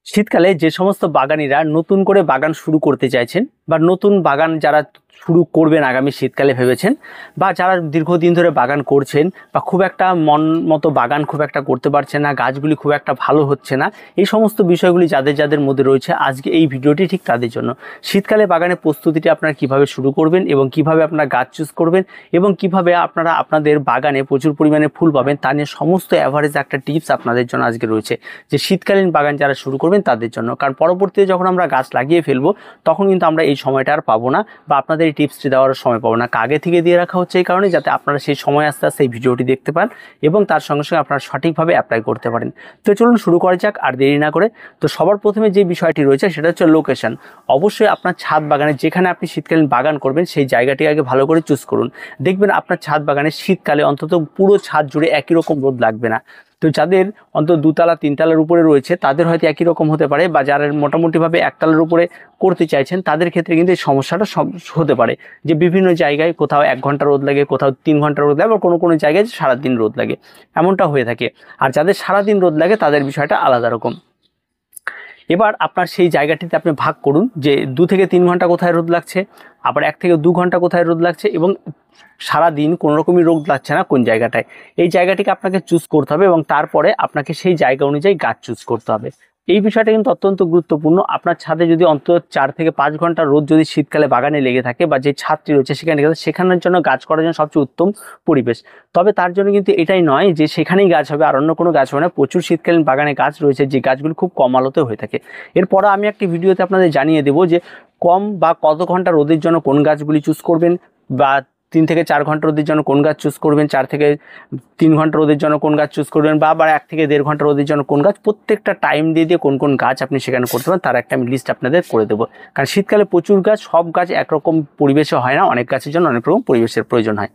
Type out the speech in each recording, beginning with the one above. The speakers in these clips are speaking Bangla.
শীতকালে যে সমস্ত বাগানিরা নতুন করে বাগান শুরু করতে চাইছেন বা নতুন বাগান যারা শুরু করবেন আগামী শীতকালে ভেবেছেন, বা যারা দীর্ঘদিন ধরে বাগান করছেন বা খুব একটা মন মতো বাগান খুব একটা করতে পারছেন না, গাছগুলি খুব একটা ভালো হচ্ছে না, এই সমস্ত বিষয়গুলি যাদের যাদের মধ্যে রয়েছে আজকে এই ভিডিওটি ঠিক তাদের জন্য। শীতকালে বাগানের প্রস্তুতিটি আপনারা কিভাবে শুরু করবেন এবং কিভাবে আপনারা গাছ চুজ করবেন এবং কিভাবে আপনারা আপনাদের বাগানে প্রচুর পরিমাণে ফুল পাবেন তা নিয়ে সমস্ত অ্যাভারেজ একটা টিপস আপনাদের জন্য আজকে রয়েছে, যে শীতকালীন বাগান যারা শুরু করবেন তাদের জন্য। কারণ পরবর্তীতে যখন আমরা গাছ লাগিয়ে ফেলবো তখন কিন্তু আমরা এই সময়টা আর পাবো না, বা আপনাদের এই টিপসটি দেওয়ার সময় পাবো না। আগে থেকে দিয়ে রাখা হচ্ছে এই কারণে যাতে আপনারা সেই সময় আস্তে আস্তে এই ভিডিওটি দেখতে পান এবং তার সঙ্গে সঙ্গে আপনারা সঠিকভাবে অ্যাপ্লাই করতে পারেন। তো চলুন শুরু করা যাক আর দেরি না করে। তো সবার প্রথমে যে বিষয়টি রয়েছে সেটা হচ্ছে লোকেশন। অবশ্যই আপনার ছাদ বাগানে যেখানে আপনি শীতকালীন বাগান করবেন সেই জায়গাটি আগে ভালো করে চুজ করুন। দেখবেন আপনার ছাদ বাগানে শীতকালে অন্তত পুরো ছাদ জুড়ে একই রকম রোদ লাগবে না। তো যাদের অন্তত দুতলা তিনতলার উপরে রয়েছে তাদের হয়তো একই রকম হতে পারে, বা যারা মোটামুটিভাবে একতলার উপরে করতে চাইছেন তাদের ক্ষেত্রে কিন্তু এই সমস্যাটা হতে পারে, যে বিভিন্ন জায়গায় কোথাও 1 ঘন্টা রোদ লাগে, কোথাও 3 ঘন্টা রোদ লাগে, বা কোনো কোনো জায়গায় সারাদিন রোদ লাগে, এমনটা হয়ে থাকে। আর যাদের সারাদিন রোদ লাগে তাদের বিষয়টা আলাদা রকম। এবার আপনার সেই জায়গাটিতে আপনি ভাগ করুন যে 2 থেকে 3 ঘন্টা কোথায় রোদ লাগছে, আবার 1 থেকে 2 ঘন্টা কোথায় রোদ লাগছে, এবং সারাদিন কোনো রকমই রোদ লাগছে না কোন জায়গাটায়। এই জায়গাটিকে আপনাকে চুজ করতে হবে এবং তারপরে আপনাকে সেই জায়গা অনুযায়ী গাছ চুজ করতে হবে। এই বিষয়টা কিন্তু অত্যন্ত গুরুত্বপূর্ণ। আপনার ছাদে যদি অন্তত 4 থেকে 5 ঘন্টা রোদ যদি শীতকালে বাগানে লেগে থাকে, বা যে ছাদটি রয়েছে সেখানের জন্য গাছ করার জন্য সবচেয়ে উত্তম পরিবেশ। তবে তার জন্য কিন্তু এটাই নয় যে সেখানেই গাছ হবে আর অন্য কোনো গাছ হবে না। প্রচুর শীতকালীন বাগানে গাছ রয়েছে যে গাছগুলো খুব কম আলোতে হয়ে থাকে। এরপর আমি একটি ভিডিওতে আপনাদের জানিয়ে দেবো যে কম বা কত ঘন্টা রোদের জন্য কোন গাছগুলি চুজ করবেন, বা 3 থেকে 4 ঘন্টা রোদের জন্য কোন গাছ চুজ করবেন, 4 থেকে 3 ঘন্টা রোদের জন্য কোন গাছ চুজ করবেন, বা আবার 1 থেকে 1.5 ঘন্টা রোদের জন্য কোন গাছ, প্রত্যেকটা টাইম দিয়ে দিয়ে কোন কোন গাছ আপনি সেখানে করতে পারেন তার একটা আমি লিস্ট আপনাদের করে দেবো। কারণ শীতকালে প্রচুর গাছ, সব গাছ একরকম পরিবেশে হয় না, অনেক গাছের জন্য অনেক রকম পরিবেশের প্রয়োজন হয়।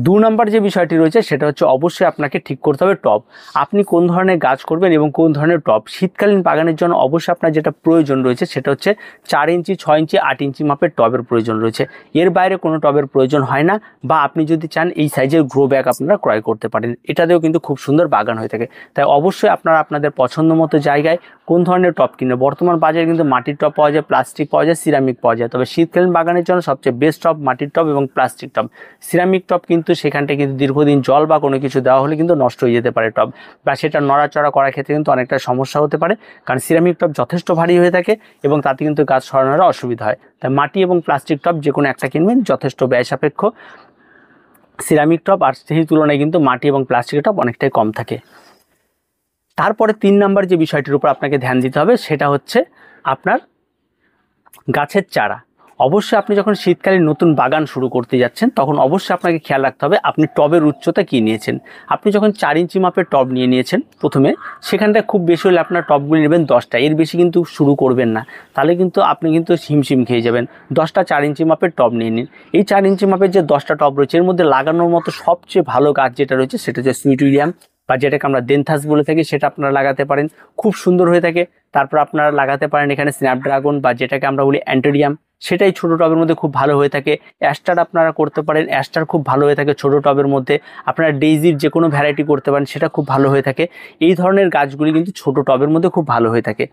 2 নম্বর যে বিষয়টি রয়েছে সেটা হচ্ছে অবশ্যই আপনাকে ঠিক করতে হবে টব। আপনি কোন ধরনের গাছ করবেন এবং কোন ধরনের টব। শীতকালীন বাগানের জন্য অবশ্যই আপনার যেটা প্রয়োজন রয়েছে সেটা হচ্ছে 4 ইঞ্চি, 6 ইঞ্চি, 8 ইঞ্চি মাপের টবের প্রয়োজন রয়েছে। এর বাইরে কোনো টবের প্রয়োজন হয় না, বা আপনি যদি চান এই সাইজের গ্রো ব্যাগ আপনারা ক্রয় করতে পারেন, এটাতেও কিন্তু খুব সুন্দর বাগান হয়ে থাকে। তাই অবশ্যই আপনারা আপনাদের পছন্দ মতো জায়গায় কোন ধরনের টব কিনবে। বর্তমান বাজারে কিন্তু মাটির টব পাওয়া যায়, প্লাস্টিক পাওয়া যায়, সিরামিক পাওয়া যায়। তবে শীতকালীন বাগানের জন্য সবচেয়ে বেস্ট টব মাটির টব এবং প্লাস্টিক টব। সিরামিক টব কিন্তু সেখানটা কিন্তু দীর্ঘদিন জল বা কোনো কিছু দেওয়া হলে কিন্তু নষ্ট হয়ে যেতে পারে টব, বা সেটা নড়াচড়া করার ক্ষেত্রে কিন্তু অনেকটা সমস্যা হতে পারে। কারণ সিরামিক টব যথেষ্ট ভারী হয়ে থাকে এবং তাতে কিন্তু গাছ সরানোর অসুবিধা হয়। তাই মাটি এবং প্লাস্টিক টব যে কোনো একটা কিনবেন, যথেষ্ট ব্যয় সাপেক্ষ সিরামিক টব, আর সেই তুলনায় কিন্তু মাটি এবং প্লাস্টিক টব অনেকটাই কম থাকে। তারপরে 3 নম্বর যে বিষয়টির উপর আপনাকে ধ্যান দিতে হবে সেটা হচ্ছে আপনার গাছের চারা। অবশ্যই আপনি যখন শীতকালীন নতুন বাগান শুরু করতে যাচ্ছেন তখন অবশ্যই আপনাকে খেয়াল রাখতে হবে আপনি টবের উচ্চতা কী নিয়েছেন। আপনি যখন 4 ইঞ্চি মাপের টব নিয়ে নিয়েছেন প্রথমে, সেখানটায় খুব বেশি হলে আপনার টবগুলি নেবেন 10টা, এর বেশি কিন্তু শুরু করবেন না, তাহলে কিন্তু আপনি কিন্তু হিমশিম খেয়ে যাবেন। 10টা 4 ইঞ্চি মাপের টব নিয়ে নিন। এই 4 ইঞ্চি মাপের যে 10টা টব রয়েছে এর মধ্যে লাগানোর মতো সবচেয়ে ভালো গাছ যেটা রয়েছে সেটা হচ্ছে সুইট উইলিয়াম, বা যেটাকে আমরা দেনথাস বলে থাকি, সেটা আপনারা লাগাতে পারেন, খুব সুন্দর হয়ে থাকে। তারপর আপনারা লাগাতে পারেন এখানে স্ন্যাপড্রাগন, বা যেটাকে আমরা বলি অ্যান্টোরিয়াম, সেটাই ছোটো টবের মধ্যে খুব ভালো হয়ে থাকে। অ্যাস্টার আপনারা করতে পারেন, অ্যাস্টার খুব ভালো হয়ে থাকে ছোটো টবের মধ্যে। আপনারা ডেইজির যে কোনো ভ্যারাইটি করতে পারেন, সেটা খুব ভালো হয়ে থাকে। এই ধরনের গাছগুলি কিন্তু ছোটো টবের মধ্যে খুব ভালো হয়ে থাকে।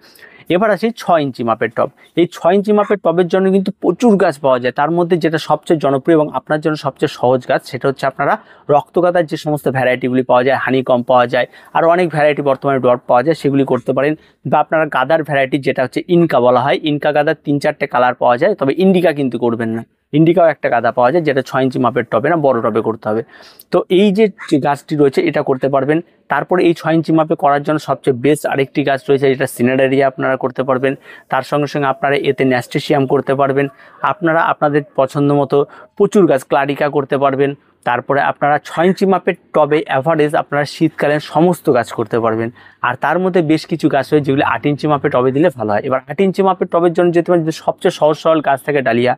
এবার আসি 6 ইঞ্চি মাপের টব। এই 6 ইঞ্চি মাপের টবের জন্য কিন্তু প্রচুর গাছ পাওয়া যায়। তার মধ্যে যেটা সবচেয়ে জনপ্রিয় এবং আপনার জন্য সবচেয়ে সহজ গাছ সেটা হচ্ছে আপনারা রক্তগাঁদার যে সমস্ত ভ্যারাইটিগুলি পাওয়া যায়, হানিকম পাওয়া যায়, আর অনেক ভ্যারাইটি বর্তমানে ডট পাওয়া যায়, সেগুলি করতে পারেন। বা আপনারা গাদার ভ্যারাইটি যেটা হচ্ছে ইনকা বলা হয়, ইনকা গাদার 3-4টে কালার পাওয়া যায়, তবে ইন্ডিকা কিন্তু করবেন না। ইন্ডিকাও একটা গাদা পাওয়া যায় যেটা 6 ইঞ্চি মাপের টবে না, বড় টবে করতে হবে। তো এই যে গাছটি রয়েছে এটা করতে পারবেন। তারপরে এই 6 ইঞ্চি মাপে করার জন্য সবচেয়ে বেস্ট আরেকটি গাছ রয়েছে যেটা সিনাডারিয়া, আপনারা করতে পারবেন। তার সঙ্গে সঙ্গে আপনারা এতে ন্যাস্টেসিয়াম করতে পারবেন। আপনারা আপনাদের পছন্দ মতো প্রচুর গাছ, ক্লারিকা করতে পারবেন। তারপরে আপনারা 6 ইঞ্চি মাপের টবে অ্যাভারেজ আপনারা শীতকালীন সমস্ত গাছ করতে পারবেন। আর তার মধ্যে বেশ কিছু গাছ রয়েছে যেগুলি 8 ইঞ্চি মাপের টবে দিলে ভালো হয়। এবার 8 ইঞ্চি মাপের টবের জন্য যেতে পারেন সবচেয়ে সহজ সরল গাছ থাকে ডালিয়া।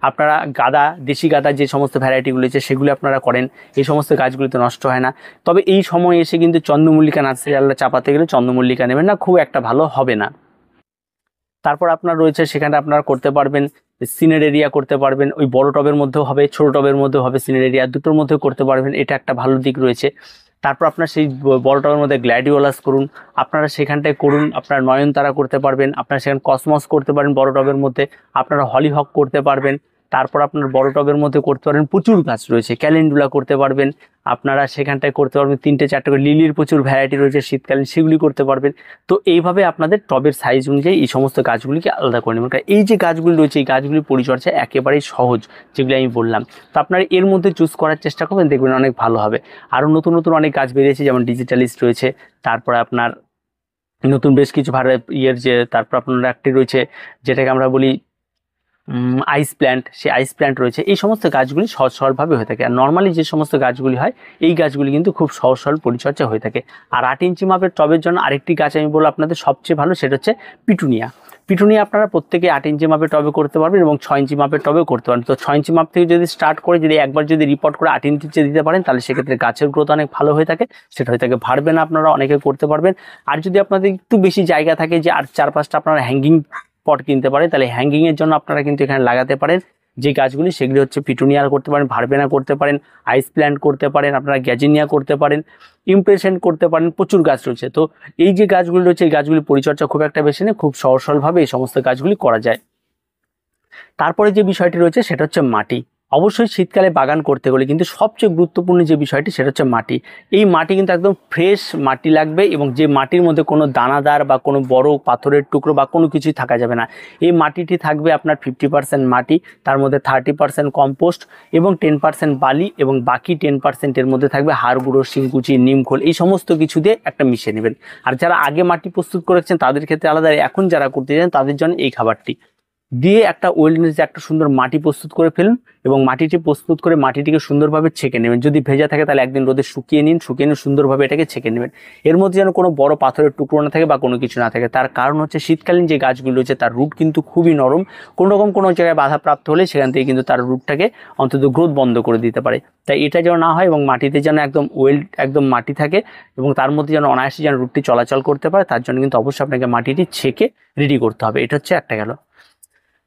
আপনারা গাদা, দেশি গাদা যে সমস্ত ভ্যারাইটিগুলো আছে সেগুলি আপনারা করেন, এই সমস্ত গাছগুলিতে নষ্ট হয় না। তবে এই সময় এসে কিন্তু চন্দ্রমল্লিকা নার্সারি আল্লাহ চাপাতে গেলে চন্দ্রমল্লিকা নেবেন না, খুব একটা ভালো হবে না। তারপর আপনার রয়েছে সেখানে আপনারা করতে পারবেন সিনেডেরিয়া করতে পারবেন, ওই বড় টবের মধ্যেও হবে, ছোট টবের মধ্যেও হবে, সিনেডেরিয়া দুটোর মধ্যেও করতে পারবেন, এটা একটা ভালো দিক রয়েছে। তারপর আপনার সেই বড় টবের মধ্যে গ্ল্যাডিওলাস করুন, আপনারা সেখানটায় করুন, আপনারা নয়নতারা করতে পারবেন, আপনারা সেখানে কসমস করতে পারেন বড় টবের মধ্যে, আপনারা হলিহক করতে পারবেন। তারপর আপনার বড় টবের মধ্যে করতে পারেন, প্রচুর গাছ রয়েছে, ক্যালেন্ডুলা করতে পারবেন, আপনারা সেখানটায় করতে পারবেন 3-4টা করে লিলির প্রচুর ভ্যারাইটি রয়েছে শীতকালীন, সেগুলি করতে পারবেন। তো এইভাবে আপনাদের টবের সাইজ অনুযায়ী এই সমস্ত গাছগুলিকে আলাদা করে নেবেন। এই যে গাছগুলি রয়েছে এই গাছগুলির পরিচর্যা একেবারেই সহজ, যেগুলি আমি বললাম। তো আপনারা এর মধ্যে চুজ করার চেষ্টা করবেন, দেখবেন অনেক ভালো হবে। আরও নতুন নতুন অনেক গাছ বেরিয়েছে, যেমন ডিজিটালিস্ট রয়েছে, তারপরে আপনার নতুন বেশ কিছু তারপর আপনার একটি রয়েছে যেটাকে আমরা বলি আইস প্ল্যান্ট, সেই আইস প্ল্যান্ট রয়েছে। এই সমস্ত গাছগুলি সহজ সরলভাবে হয়ে থাকে। আর নর্মালি যে সমস্ত গাছগুলি হয় এই গাছগুলি কিন্তু খুব সহজ সরল পরিচর্যা হয়ে থাকে। আর 8 ইঞ্চি মাপের টবের জন্য আরেকটি গাছ আমি বলবো আপনাদের সবচেয়ে ভালো, সেটা হচ্ছে পিটুনিয়া। পিটুনিয়া আপনারা প্রত্যেকে 8 ইঞ্চি মাপের টবে করতে পারবেন এবং 6 ইঞ্চি মাপের টবেও করতে পারেন। তো 6 ইঞ্চি মাপ থেকে যদি স্টার্ট করে যদি একবার যদি রিপোর্ট করে 8 ইঞ্চিতে দিতে পারেন, তাহলে সেক্ষেত্রে গাছের গ্রোথ অনেক ভালো হয়ে থাকে, সেটা হয়ে থাকে ভাড়বে না, আপনারা অনেকে করতে পারবেন। আর যদি আপনাদের একটু বেশি জায়গা থাকে যে আর 4-5টা আপনারা হ্যাঙ্গিং পট কিনতে পারেন, তাহলে হ্যাঙ্গিংয়ের জন্য আপনারা কিন্তু এখানে লাগাতে পারেন যে গাছগুলি, সেগুলি হচ্ছে পিটুনিয়া করতে পারেন, ভারবেনা করতে পারেন, আইস প্ল্যান্ট করতে পারেন, আপনারা গ্যাজিনিয়া করতে পারেন, ইমপ্রেশন করতে পারেন, প্রচুর গাছ রয়েছে। তো এই যে গাছগুলি রয়েছে এই গাছগুলি পরিচর্যা খুব একটা বেশি নেই, খুব সহজ সরলভাবে এই সমস্ত গাছগুলি করা যায়। তারপরে যে বিষয়টি রয়েছে সেটা হচ্ছে মাটি। অবশ্যই শীতকালে বাগান করতে গেলে কিন্তু সবচেয়ে গুরুত্বপূর্ণ যে বিষয়টি সেটা হচ্ছে মাটি। এই মাটি কিন্তু একদম ফ্রেশ মাটি লাগবে, এবং যে মাটির মধ্যে কোনো দানাদার বা কোনো বড় পাথরের টুকরো বা কোনো কিছুই থাকা যাবে না। এই মাটিটি থাকবে আপনার 50% মাটি, তার মধ্যে 30% কম্পোস্ট এবং 10% বালি, এবং বাকি 10%-এর মধ্যে থাকবে হাড় গুঁড়ো, শিংকুচি, নিমখোল, এই সমস্ত কিছু দিয়ে একটা মিশিয়ে নেবেন। আর যারা আগে মাটি প্রস্তুত করেছেন তাদের ক্ষেত্রে আলাদা, এখন যারা করতে চান তাদের জন্য এই খাবারটি দিয়ে একটা ওয়েলনেসে একটা সুন্দর মাটি প্রস্তুত করে ফেলুন, এবং মাটিটি প্রস্তুত করে মাটিটিকে সুন্দরভাবে ছেঁকে নেবেন। যদি ভেজা থাকে তাহলে একদিন রোদে শুকিয়ে নিন, সুন্দরভাবে এটাকে ছেঁকে নেবেন। এর মধ্যে যেন কোনো বড় পাথরের টুকরো না থাকে বা কোনো কিছু না থাকে। তার কারণ হচ্ছে শীতকালীন যে গাছগুলো রয়েছে তার রুট কিন্তু খুবই নরম, কোনো জায়গায় বাধাপ্রাপ্ত হলে সেখান থেকে কিন্তু তার রুটটাকে অন্তত গ্রোথ বন্ধ করে দিতে পারে। তাই এটা যেন না হয়, এবং মাটিতে যেন একদম মাটি থাকে, এবং তার মধ্যে যেন অনায়াসে যেন রুটটি চলাচল করতে পারে, তার জন্য কিন্তু অবশ্যই আপনাকে মাটিটি ছেঁকে রেডি করতে হবে। এটা হচ্ছে একটা গেল।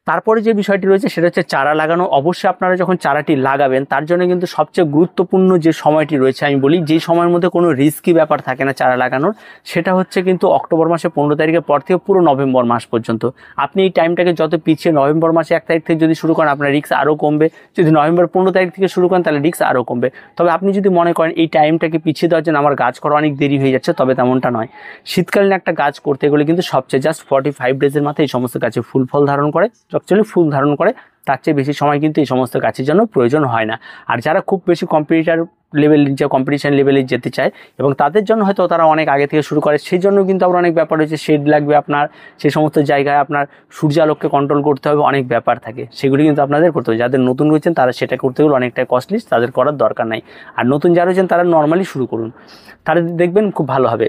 তারপরে যে বিষয়টি রয়েছে সেটা হচ্ছে চারা লাগানো। অবশ্যই আপনারা যখন চারাটি লাগাবেন তার জন্য কিন্তু সবচেয়ে গুরুত্বপূর্ণ যে সময়টি রয়েছে আমি বলি, যে সময়ের মধ্যে কোনো রিস্কি ব্যাপার থাকে না চারা লাগানোর, সেটা হচ্ছে কিন্তু অক্টোবর মাসে 15 তারিখের পর থেকে পুরো নভেম্বর মাস পর্যন্ত। আপনি এই টাইমটাকে যত পিছিয়ে নভেম্বর মাসে 1 তারিখ থেকে যদি শুরু করেন আপনার রিস্ক আরও কমবে। যদি নভেম্বর 15 তারিখ থেকে শুরু করেন তাহলে রিস্ক আরও কমবে। তবে আপনি যদি মনে করেন এই টাইমটাকে পিছিয়ে দেওয়ার জন্য আমার গাছ করা অনেক দেরি হয়ে যাচ্ছে, তবে তেমনটা নয়। শীতকালীন একটা গাছ করতে গেলে কিন্তু সবচেয়ে জাস্ট 45 ডেজের মাথায় এই সমস্ত গাছে ফুল ফল ধারণ করে, অ্যাকচুয়ালি ফুল ধারণ করে, তার চেয়ে বেশি সময় কিন্তু এই সমস্ত গাছের জন্য প্রয়োজন হয় না। আর যারা খুব বেশি কম্পিটিশন লেভেলে যেতে চায় এবং তাদের জন্য হয়তো তারা অনেক আগে থেকে শুরু করে, সেই জন্য কিন্তু আবার অনেক ব্যাপার রয়েছে, শেড লাগবে আপনার, সেই সমস্ত জায়গায় আপনার সূর্যালোককে কন্ট্রোল করতে হবে, অনেক ব্যাপার থাকে, সেগুলি কিন্তু আপনাদের করতে হবে। যাদের নতুন রয়েছেন তারা সেটা করতে গেলে অনেকটাই কস্টলি, তাদের করার দরকার নাই। আর নতুন যারা রয়েছেন তারা নর্মালি শুরু করুন, তারা দেখবেন খুব ভালো হবে।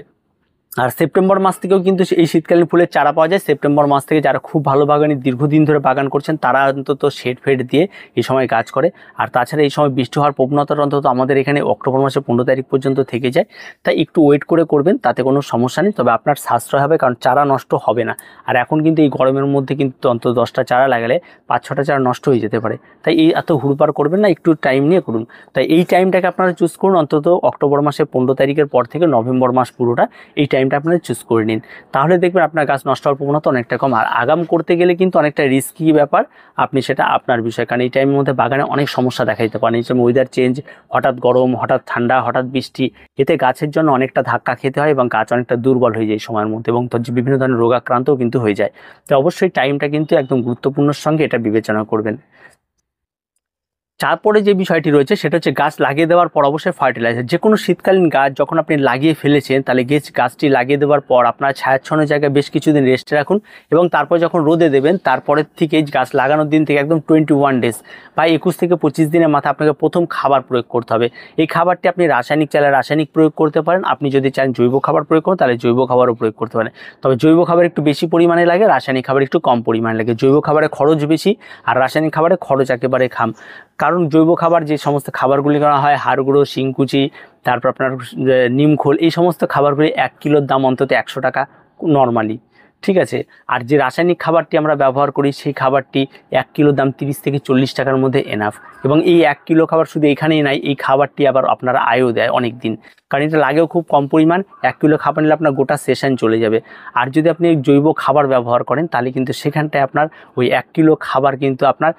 আর সেপ্টেম্বর মাস থেকেও কিন্তু এই শীতকালীন ফুলের চারা পাওয়া যায়। সেপ্টেম্বর মাস থেকে যারা খুব ভালো বাগানি দীর্ঘদিন ধরে বাগান করছেন তারা অন্তত শেড ফেড দিয়ে এই সময় গাছ করে। আর তাছাড়া এই সময় বৃষ্টি হওয়ার প্রবণতাটা অন্তত আমাদের এখানে অক্টোবর মাসে 15 তারিখ পর্যন্ত থেকে যায়। তাই একটু ওয়েট করে করবেন, তাতে কোনো সমস্যা নেই। তবে আপনার সাশ্রয় হবে, কারণ চারা নষ্ট হবে না। আর এখন কিন্তু এই গরমের মধ্যে কিন্তু অন্তত 10টা চারা লাগালে 5-6টা চারা নষ্ট হয়ে যেতে পারে। তাই এই এত হুড়পাড় করবেন না, একটু টাইম নিয়ে করুন। তাই এই টাইমটাকে আপনারা চুজ করুন, অন্তত অক্টোবর মাসে 15 তারিখের পর থেকে নভেম্বর মাস পুরোটা এই টাইমটা আপনারা চুজ করে নিন। তাহলে দেখবেন আপনার গাছ নষ্ট হওয়ার প্রবণতা অনেকটা কম। আর আগাম করতে গেলে কিন্তু অনেকটা রিস্কি ব্যাপার, আপনি সেটা আপনার বিষয়, কারণ এই টাইমের মধ্যে বাগানে অনেক সমস্যা দেখা দিতে পারে। এই সময় ওয়েদার চেঞ্জ, হঠাৎ গরম, হঠাৎ ঠান্ডা, হঠাৎ বৃষ্টি, এতে গাছের জন্য অনেকটা ধাক্কা খেতে হয় এবং গাছ অনেকটা দুর্বল হয়ে যায় এই সময়ের মধ্যে, এবং বিভিন্ন ধরনের রোগাক্রান্তও কিন্তু হয়ে যায়। তো অবশ্যই টাইমটা কিন্তু একদম গুরুত্বপূর্ণর সঙ্গে এটা বিবেচনা করবেন। তারপরে যে বিষয়টি রয়েছে সেটা হচ্ছে গাছ লাগিয়ে দেওয়ার পর অবশ্যই ফার্টিলাইজার। যে কোনো শীতকালীন গাছ যখন আপনি লাগিয়ে ফেলেছেন তাহলে গাছটি লাগিয়ে দেওয়ার পর আপনার ছায়াচ্ছন্ন জায়গায় বেশ কিছুদিন রেস্টে রাখুন, এবং তারপর যখন রোদে দেবেন তারপরের থেকে গাছ লাগানোর দিন থেকে একদম 21 ডেজ বা 21 থেকে 25 দিনের মাথায় আপনাকে প্রথম খাবার প্রয়োগ করতে হবে। এই খাবারটি আপনি রাসায়নিক চাইলে রাসায়নিক প্রয়োগ করতে পারেন, আপনি যদি চান জৈব খাবার প্রয়োগ করেন তাহলে জৈব খাবারও প্রয়োগ করতে পারেন। তবে জৈব খাবার একটু বেশি পরিমাণে লাগে, রাসায়নিক খাবার একটু কম পরিমাণে লাগে। জৈব খাবারে খরচ বেশি আর রাসায়নিক খাবারে খরচ একেবারে কম। কারণ জৈব খাবার যে সমস্ত খাবারগুলি করা হয়, হাড় গুঁড়ো, শিংকুচি, তারপর আপনার নিমখোল, এই সমস্ত খাবারগুলি 1 কিলোর দাম অন্তত 100 টাকা নর্মালি, ঠিক আছে। আর যে রাসায়নিক খাবারটি আমরা ব্যবহার করি সেই খাবারটি 1 কিলো দাম 30 থেকে 40 টাকার মধ্যে এনাফ। এবং এই 1 কিলো খাবার শুধু এখানেই নাই, এই খাবারটি আবার আপনারা আয়ও দেয় অনেক দিন, কারণ এটা লাগেও খুব কম পরিমাণ। 1 কিলো খাবার নিলে আপনার গোটা সেশন চলে যাবে। আর যদি আপনি জৈব খাবার ব্যবহার করেন তাহলে কিন্তু সেখানটায় আপনার ওই 1 কিলো খাবার কিন্তু আপনার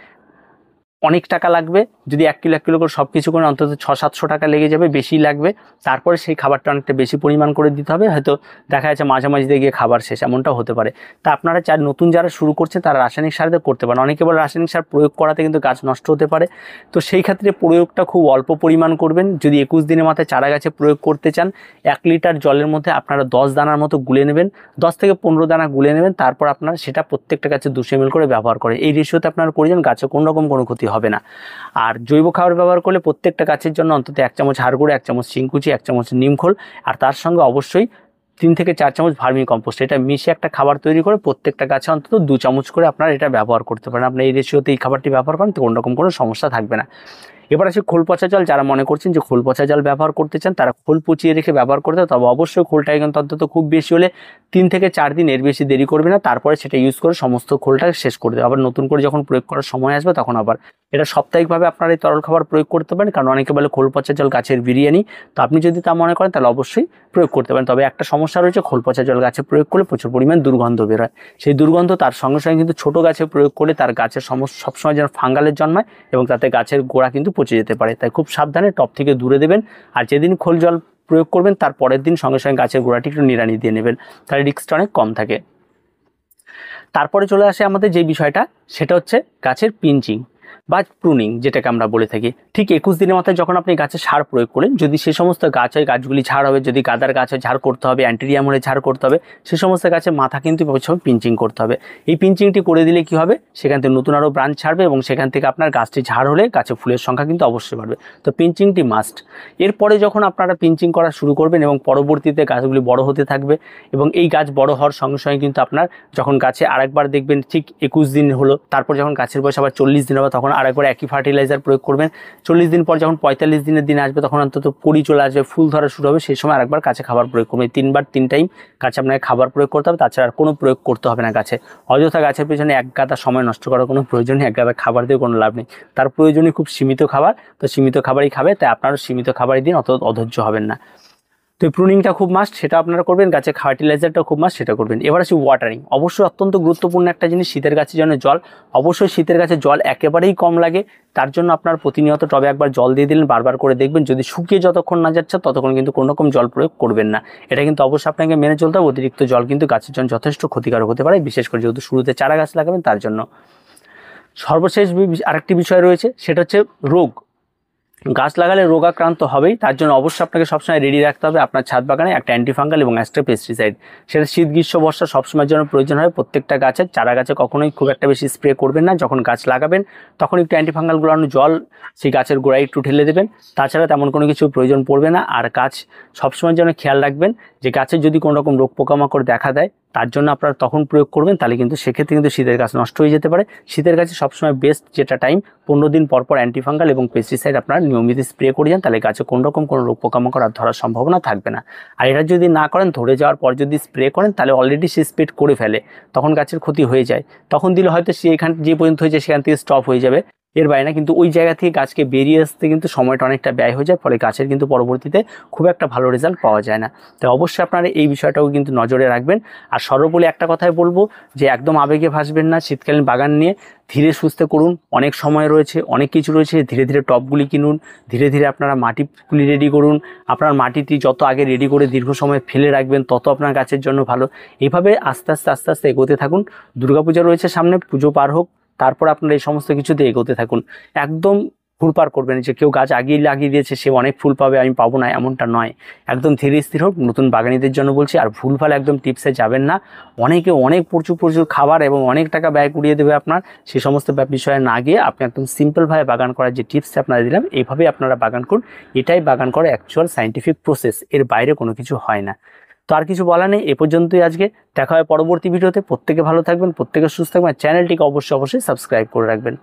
অনেক টাকা লাগবে। যদি 1 কিলো করে সব কিছু করে অন্তত 600-700 টাকা লেগে যাবে, বেশি লাগবে। তারপরে সেই খাবারটা অনেকটা বেশি পরিমাণ করে দিতে হবে, হয়তো দেখা যাচ্ছে মাঝামাঝি দিয়ে গিয়ে খাবার শেষ, এমনটাও হতে পারে। তা আপনারা নতুন যারা শুরু করছে তারা রাসায়নিক সার দিয়ে করতে পারেন। অনেকে বলে রাসায়নিক সার প্রয়োগ করাতে কিন্তু গাছ নষ্ট হতে পারে, তো সেই ক্ষেত্রে প্রয়োগটা খুব অল্প পরিমাণ করবেন। যদি 21 দিনের মাথায় চারা গাছে প্রয়োগ করতে চান, 1 লিটার জলের মধ্যে আপনারা 10 দানার মতো গুলে নেবেন, 10 থেকে 15 দানা গুলে নেবেন। তারপর আপনারা সেটা প্রত্যেকটা গাছে 200 ml করে ব্যবহার করে, এই রেশিওতে আপনার প্রয়োজন, গাছে কোনো রকম কোনো ক্ষতি হবে না। আর জৈব খাবার ব্যবহার করলে প্রত্যেকটা গাছের জন্য অন্তত 1 চামচ হাড় গুঁড়ো, 1 চামচ শিংকুচি, 1 চামচ নিমখোল, আর তার সঙ্গে অবশ্যই 3 থেকে 4 চামচ ভার্মি কম্পোস্ট, এটা মিশিয়ে একটা খাবার তৈরি করে প্রত্যেকটা গাছে অন্তত 2 চামচ করে আপনারা এটা ব্যবহার করতে পারেন। আপনার এই রেশিওতে এই খাবারটি ব্যবহার করেন তো কোনোরকম কোনো সমস্যা থাকবে না। এবার আছে খোল পচা জল। যারা মনে করছেন যে খোল পচা জল ব্যবহার করতে চান তারা খোল পচিয়ে রেখে ব্যবহার করতে হবে, তবে অবশ্যই খোলটাকে কিন্তু অন্তত খুব বেশি হলে 3 থেকে 4 দিন, এর বেশি দেরি করবে না। তারপরে সেটা ইউজ করে সমস্ত খোলটাকে শেষ করে দেবে। আবার নতুন করে যখন প্রয়োগ করার সময় আসবে তখন আবার এটা সাপ্তাহিকভাবে আপনারা এই তরল খাবার প্রয়োগ করতে পারেন, কারণ অনেকে বলে খোল পচা জল গাছের বিরিয়ানি। তো আপনি যদি তা মনে করেন তাহলে অবশ্যই প্রয়োগ করতে পারেন। তবে একটা সমস্যা রয়েছে, খোল পচা জল গাছে প্রয়োগ করলে প্রচুর পরিমাণ দুর্গন্ধ বের হয়। সেই দুর্গন্ধ তার সঙ্গে সঙ্গে কিন্তু ছোটো গাছে প্রয়োগ করলে তার গাছের সবসময় যেন ফাঙ্গালের জন্মায় এবং তাতে গাছের গোড়া কিন্তু পচে যেতে পারে। তাই খুব সাবধানে টপ থেকে দূরে দেবেন। আর যেদিন খোল জল প্রয়োগ করবেন তার পরের দিন সঙ্গে সঙ্গে গাছের গোড়াটি একটু নিড়ানি দিয়ে নেবেন, তাহলে রিস্কটা অনেক কম থাকে। তারপরে চলে আসে আমাদের যে বিষয়টা, সেটা হচ্ছে গাছের পিঞ্চিং বা প্রুনিং, যেটাকে আমরা বলে থাকি। ঠিক 21 দিনের মাথায় যখন আপনি গাছে সার প্রয়োগ করেন, যদি সে সমস্ত গাছ হয় গাছগুলি ঝাড় হবে, যদি গাদার গাছ হয় ঝাড় করতে হবে, অ্যান্টেরিয়াম হলে ঝাড় করতে হবে, সে সমস্ত গাছের মাথা কিন্তু পিঞ্চিং করতে হবে। এই পিঞ্চিংটি করে দিলে কি হবে, সেখান থেকে নতুন আরও ব্রাঞ্চ ছাড়বে এবং সেখান থেকে আপনার গাছটি ঝাড় হলে গাছে ফুলের সংখ্যা কিন্তু অবশ্যই বাড়বে। তো পিঞ্চিংটি মাস্ট। এরপরে যখন আপনারা পিঞ্চিং করা শুরু করবেন এবং পরবর্তীতে গাছগুলি বড় হতে থাকবে এবং এই গাছ বড় হওয়ার সঙ্গে সঙ্গে কিন্তু আপনার যখন গাছে আরেকবার দেখবেন ঠিক 21 দিন হলো, তারপর যখন গাছের বয়স আবার 40 দিন হবে তখন আরেকবার একই ফার্টিলাইজার প্রয়োগ করবেন। 40 দিন পর যখন 45 দিনের দিন আসবে তখন অন্তত কড়ি চলে আসবে, ফুল ধরা শুরু হবে, সেই সময় আরেকবার গাছে খাবার প্রয়োগ করবেন। 3 টাইম গাছে আপনাকে খাবার প্রয়োগ করতে হবে, তাছাড়া আর কোনো প্রয়োগ করতে হবে না গাছে। অযথা গাছের পেছনে এক গাদা সময় নষ্ট করার কোনো প্রয়োজন নেই, এক গাদা খাবার দিয়ে কোনো লাভ নেই। তার প্রয়োজনই খুব সীমিত খাবার, তো সীমিত খাবারই খাবে, তাই আপনারও সীমিত খাবারই দিন, অত অধৈর্য হবেন না। তো এই প্রুনিংটা খুব মাস্ট, সেটা আপনারা করবেন। গাছে ফার্টিলাইজারটা খুব মাস্ট, সেটা করবেন। এবার আছে ওয়াটারিং। অবশ্যই অত্যন্ত গুরুত্বপূর্ণ একটা জিনিস, শীতের গাছের জন্য জল। অবশ্যই শীতের গাছে জল একেবারেই কম লাগে, তার জন্য আপনার প্রতিনিয়ত টবে একবার জল দিয়ে দিলেন, বারবার করে দেখবেন। যদি শুকিয়ে যতক্ষণ না যাচ্ছে ততক্ষণ কিন্তু কোনো রকম জল প্রয়োগ করবেন না। এটা কিন্তু অবশ্যই আপনাকে মেনে চলতে হবে। অতিরিক্ত জল কিন্তু গাছের জন্য যথেষ্ট ক্ষতিকারক হতে পারে, বিশেষ করে যেহেতু শুরুতে চারা গাছ লাগাবেন তার জন্য। সর্বশেষ আরেকটি বিষয় রয়েছে, সেটা হচ্ছে রোগ। গাছ লাগালে রোগাক্রান্ত হবেই, তার জন্য অবশ্যই আপনাকে সবসময় রেডি রাখতে হবে আপনার ছাদ বাগানে একটা অ্যান্টিফাঙ্গাল এবং একটা পেস্টিসাইড। সেটা শীত গ্রীষ্ম বর্ষা সবসময়ের জন্য প্রয়োজন হয়। প্রত্যেকটা গাছের চারা গাছে কখনোই খুব একটা বেশি স্প্রে করবেন না। যখন গাছ লাগাবেন তখন একটু অ্যান্টিফাঙ্গাল গুলানো জল সেই গাছের গোড়ায় একটু ঢেলে দেবেন, তাছাড়া তেমন কোনো কিছু প্রয়োজন পড়বে না। আর গাছ সবসময়ের জন্য খেয়াল রাখবেন যে গাছের যদি কোনো রকম রোগ পোকামাকড় দেখা দেয় তার জন্য আপনারা তখন প্রয়োগ করবেন, তাহলে কিন্তু সেক্ষেত্রে কিন্তু শীতের গাছ নষ্ট হয়ে যেতে পারে। শীতের গাছে সবসময় বেস্ট যেটা টাইম, 15 দিন পর পর অ্যান্টিফাঙ্গাল এবং পেস্টিসাইড আপনারা নিয়মিত স্প্রে করে যান, তাহলে গাছে কোনো রকম কোনো রোগ পোকামাকড় আর ধরার সম্ভাবনা থাকবে না। আর এটা যদি না করেন, ধরে যাওয়ার পর যদি স্প্রে করেন, তাহলে অলরেডি সে স্প্রে করে ফেলে, তখন গাছের ক্ষতি হয়ে যায়। তখন দিলে হয়তো সে এখান যে পর্যন্ত হয়েছে সেখান থেকে স্টপ হয়ে যাবে, এর বাইরে না, কিন্তু ওই জায়গা থেকে গাছকে বেরিয়ে আসতে কিন্তু সময়টা অনেকটা ব্যয় হয়ে যায়, ফলে গাছের কিন্তু পরবর্তীতে খুব একটা ভালো রেজাল্ট পাওয়া যায় না। তো অবশ্যই আপনারা এই বিষয়টাও কিন্তু নজরে রাখবেন। আর সর্বোপরি একটা কথাই বলবো যে একদম আবেগে ভাসবেন না। শীতকালীন বাগান নিয়ে ধীরে সুস্থে করুন, অনেক সময় রয়েছে, অনেক কিছু রয়েছে। ধীরে ধীরে টবগুলি কিনুন, ধীরে ধীরে আপনারা মাটিগুলি রেডি করুন। আপনার মাটিটি যত আগে রেডি করে দীর্ঘ সময় ফেলে রাখবেন তত আপনার গাছের জন্য ভালো। এইভাবে আস্তে আস্তে আস্তে আস্তে এগোতে থাকুন। দুর্গাপূজা রয়েছে সামনে, পুজো পার হোক, তারপর আপনারা এই সমস্ত কিছুতে এগোতে থাকুন। একদম ফুলপার করবেন যে কেউ গাছ আগিয়ে লাগিয়ে দিয়েছে সে অনেক ফুল পাবে আমি পাবো না, এমনটা নয়। একদম ধীরে স্থির হোক, নতুন বাগানীদের জন্য বলছি। আর ভুলভাল একদম টিপসে যাবেন না। অনেকে অনেক প্রচুর খাবার এবং অনেক টাকা ব্যয় করিয়ে দেবে আপনার, সেই সমস্ত বিষয়ে না গিয়ে আপনি একদম সিম্পলভাবে বাগান করার যে টিপস আপনারা দিলাম এইভাবেই আপনারা বাগান করুন। এটাই বাগান করার অ্যাকচুয়াল সায়েন্টিফিক প্রসেস, এর বাইরে কোনো কিছু হয় না। তো আর কিছু বলা নেই, এ পর্যন্তই আজকে। দেখা হয় পরবর্তী ভিডিওতে। প্রত্যেকে ভালো থাকবেন, প্রত্যেকে সুস্থ থাকবেন। চ্যানেলটিকে অবশ্যই সাবস্ক্রাইব করে রাখবেন।